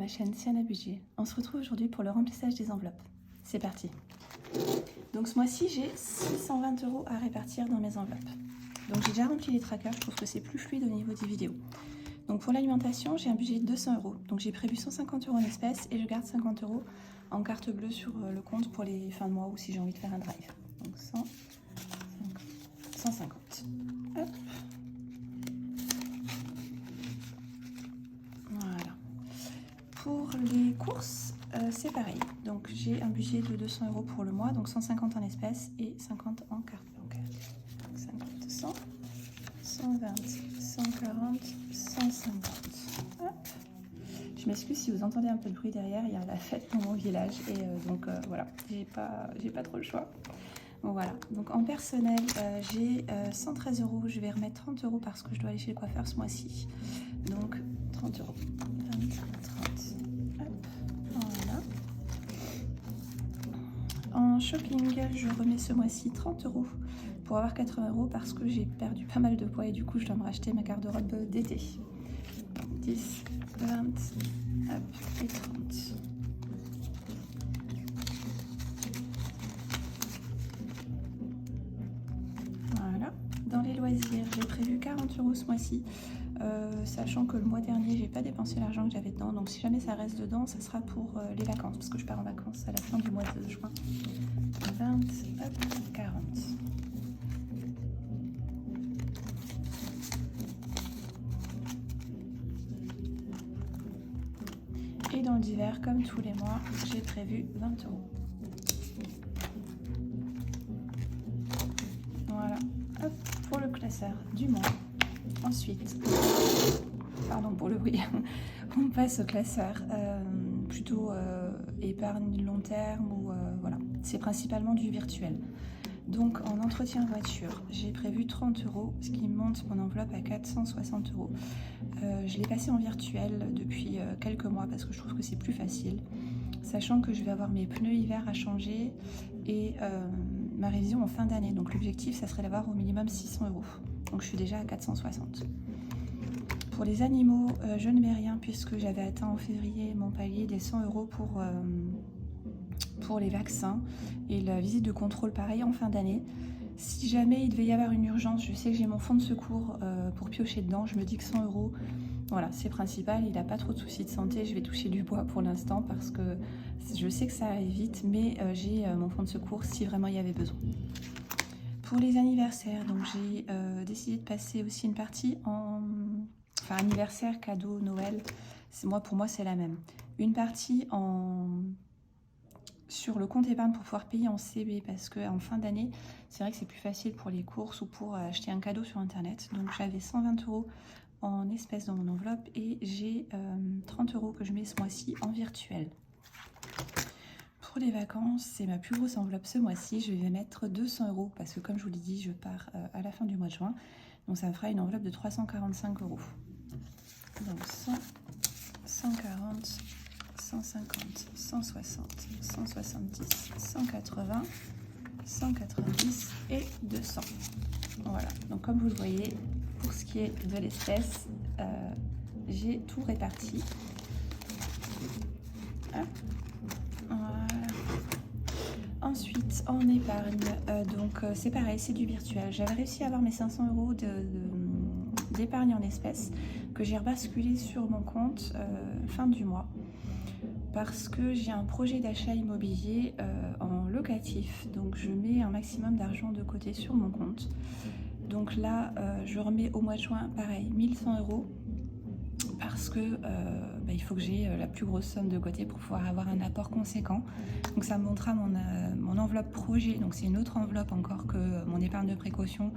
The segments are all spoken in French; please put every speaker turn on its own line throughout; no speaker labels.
chaîne Siana Budget. On se retrouve aujourd'hui pour le remplissage des enveloppes. C'est parti. Donc ce mois-ci, j'ai 620 € à répartir dans mes enveloppes. Donc j'ai déjà rempli les trackers, je trouve que c'est plus fluide au niveau des vidéos. Donc pour l'alimentation, j'ai un budget de 200 €. Donc j'ai prévu 150 € en espèces et je garde 50 € en carte bleue sur le compte pour les fins de mois ou si j'ai envie de faire un drive. Donc 150. Hop. Voilà. Pour les courses, c'est pareil. Donc j'ai un budget de 200 € pour le mois, donc 150 en espèces et 50 en carte bancaire. 50, 100, 120, 140, 150. Hop. Je m'excuse si vous entendez un peu de bruit derrière, il y a la fête dans mon village et donc voilà, j'ai pas trop le choix. Bon, voilà, donc en personnel, j'ai 113 €, je vais remettre 30 € parce que je dois aller chez le coiffeur ce mois-ci. Donc 30 €. 20, 30. Hop, voilà. En shopping, je remets ce mois-ci 30 € pour avoir 80 € parce que j'ai perdu pas mal de poids et du coup je dois me racheter ma garde-robe d'été. 10, 20, hop, et 30. Voilà. Dans les loisirs, j'ai prévu 40 € ce mois-ci, sachant que le mois dernier, j'ai pas dépensé l'argent que j'avais dedans. Donc si jamais ça reste dedans, ça sera pour les vacances, parce que je pars en vacances à la fin du mois de juin. 20, hop, 40. Et dans le divers, comme tous les mois, j'ai prévu 20 €. Voilà, hop, pour le classeur du mois. Ensuite, pardon pour le bruit, on passe au classeur plutôt épargne long terme ou voilà, c'est principalement du virtuel. Donc en entretien voiture, j'ai prévu 30 €, ce qui monte mon enveloppe à 460 €. Je l'ai passé en virtuel depuis quelques mois parce que je trouve que c'est plus facile, sachant que je vais avoir mes pneus hiver à changer et ma révision en fin d'année. Donc l'objectif, ça serait d'avoir au minimum 600 €. Donc je suis déjà à 460. Pour les animaux, je ne mets rien puisque j'avais atteint en février mon palier des 100 € pour les vaccins et la visite de contrôle pareil en fin d'année. Si jamais il devait y avoir une urgence, je sais que j'ai mon fonds de secours pour piocher dedans. Je me dis que 100 €, voilà, c'est principal. Il n'a pas trop de soucis de santé. Je vais toucher du bois pour l'instant parce que je sais que ça arrive vite, mais j'ai mon fonds de secours si vraiment il y avait besoin. Pour les anniversaires, donc j'ai décidé de passer aussi une partie en... Enfin, anniversaire, cadeau, Noël, pour moi c'est la même. Une partie sur le compte épargne pour pouvoir payer en CB parce qu'en fin d'année, c'est vrai que c'est plus facile pour les courses ou pour acheter un cadeau sur internet. Donc j'avais 120 € en espèces dans mon enveloppe et j'ai 30 € que je mets ce mois-ci en virtuel. Pour les vacances, c'est ma plus grosse enveloppe ce mois-ci. Je vais mettre 200 € parce que comme je vous l'ai dit, je pars à la fin du mois de juin. Donc ça me fera une enveloppe de 345 €. Donc 100, 140, 150, 160, 170, 180, 190 et 200. Voilà, donc comme vous le voyez, pour ce qui est de l'espèce, j'ai tout réparti. Hop. Voilà. Ensuite, en épargne, donc c'est pareil, c'est du virtuel. J'avais réussi à avoir mes 500 € d'épargne en espèces que j'ai rebasculé sur mon compte fin du mois parce que j'ai un projet d'achat immobilier en locatif. Donc je mets un maximum d'argent de côté sur mon compte. Donc là, je remets au mois de juin, pareil, 1100 € parce que il faut que j'ai la plus grosse somme de côté pour pouvoir avoir un apport conséquent. Donc ça me montrera mon enveloppe projet, donc c'est une autre enveloppe encore que mon épargne de précaution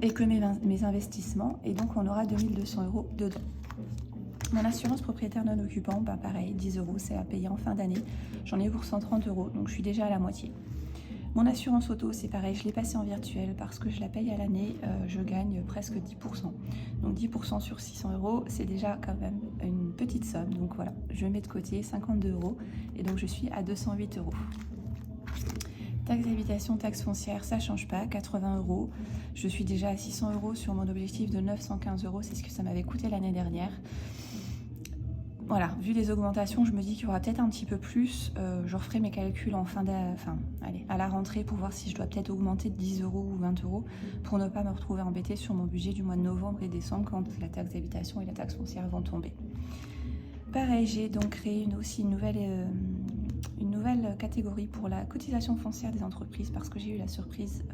et que mes investissements, et donc on aura 2200 € dedans. Mon assurance propriétaire non occupant, pareil, 10 €, c'est à payer en fin d'année. J'en ai pour 130 €, donc je suis déjà à la moitié. Mon assurance auto, c'est pareil, je l'ai passé en virtuel parce que je la paye à l'année, je gagne presque 10%. Donc 10% sur 600 €, c'est déjà quand même une petite somme. Donc voilà, je mets de côté 52 € et donc je suis à 208 €. Taxe d'habitation, taxe foncière, ça change pas, 80 €. Je suis déjà à 600 € sur mon objectif de 915 €, c'est ce que ça m'avait coûté l'année dernière. voilà, vu les augmentations, je me dis qu'il y aura peut-être un petit peu plus. Je referai mes calculs à la rentrée pour voir si je dois peut-être augmenter de 10 euros ou 20 euros pour ne pas me retrouver embêtée sur mon budget du mois de novembre et décembre quand la taxe d'habitation et la taxe foncière vont tomber. Pareil, j'ai donc créé une nouvelle catégorie pour la cotisation foncière des entreprises parce que j'ai eu la surprise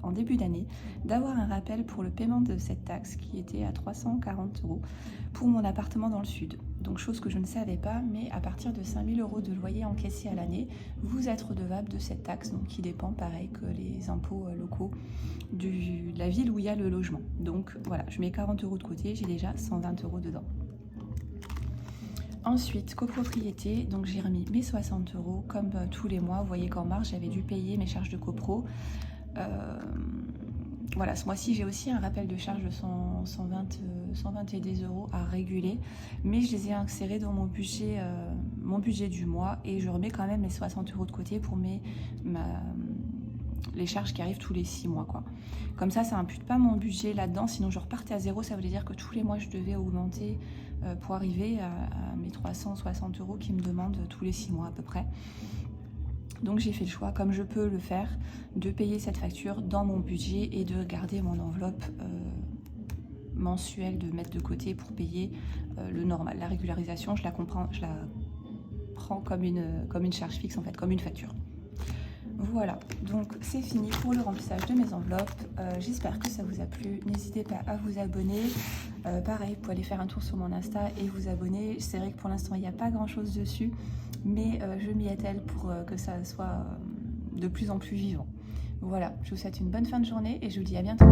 en début d'année d'avoir un rappel pour le paiement de cette taxe qui était à 340 euros pour mon appartement dans le sud. Donc chose que je ne savais pas, mais à partir de 5 000 euros de loyer encaissé à l'année, vous êtes redevable de cette taxe, donc qui dépend pareil que les impôts locaux de la ville où il y a le logement. Donc voilà, je mets 40 euros de côté, j'ai déjà 120 euros dedans. Ensuite, copropriété, donc j'ai remis mes 60 euros comme tous les mois. Vous voyez qu'en mars, j'avais dû payer mes charges de copro. Voilà, ce mois-ci, j'ai aussi un rappel de charge de 120 euros à réguler, mais je les ai insérés dans mon budget du mois et je remets quand même mes 60 euros de côté pour les charges qui arrivent tous les 6 mois, quoi. Comme ça impute pas mon budget là-dedans, sinon je repartais à zéro, ça voulait dire que tous les mois, je devais augmenter pour arriver à mes 360 euros qui me demandent tous les 6 mois à peu près. Donc j'ai fait le choix, comme je peux le faire, de payer cette facture dans mon budget et de garder mon enveloppe mensuelle, de mettre de côté pour payer le normal. La régularisation, je la prends comme une charge fixe, en fait, comme une facture. Voilà, donc c'est fini pour le remplissage de mes enveloppes. J'espère que ça vous a plu. N'hésitez pas à vous abonner. Pareil, vous pouvez aller faire un tour sur mon Insta et vous abonner. C'est vrai que pour l'instant, il n'y a pas grand-chose dessus, mais je m'y attelle pour que ça soit de plus en plus vivant. Voilà, je vous souhaite une bonne fin de journée et je vous dis à bientôt.